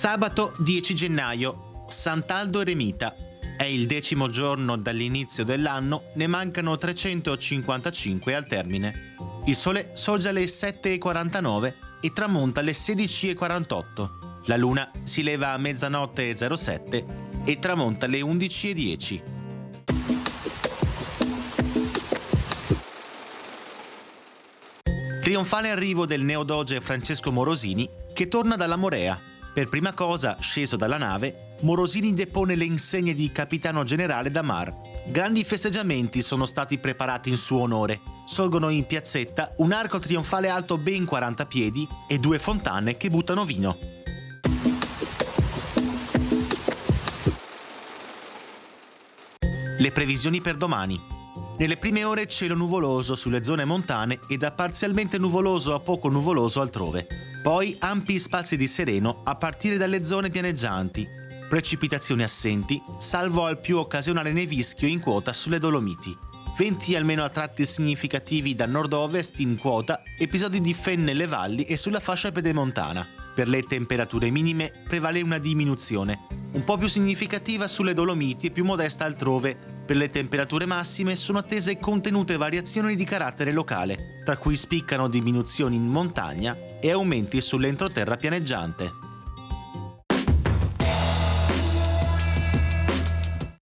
Sabato 10 gennaio, Sant'Aldo Eremita. È il 10° giorno dall'inizio dell'anno, ne mancano 355 al termine. Il sole sorge alle 7:49 e tramonta alle 16:48. La luna si leva a mezzanotte e 07 e tramonta alle 11:10. Trionfale arrivo del neodoge Francesco Morosini, che torna dalla Morea. Per prima cosa, sceso dalla nave, Morosini depone le insegne di capitano generale da Mar. Grandi festeggiamenti sono stati preparati in suo onore. Sorgono in piazzetta un arco trionfale alto ben 40 piedi e 2 fontane che buttano vino. Le previsioni per domani. Nelle prime ore cielo nuvoloso sulle zone montane e da parzialmente nuvoloso a poco nuvoloso altrove. Poi ampi spazi di sereno a partire dalle zone pianeggianti. Precipitazioni assenti, salvo al più occasionale nevischio in quota sulle Dolomiti. Venti almeno a tratti significativi da nord-ovest in quota, episodi di fenne nelle valli e sulla fascia pedemontana. Per le temperature minime prevale una diminuzione, un po' più significativa sulle Dolomiti e più modesta altrove. Per le temperature massime sono attese contenute variazioni di carattere locale, tra cui spiccano diminuzioni in montagna e aumenti sull'entroterra pianeggiante.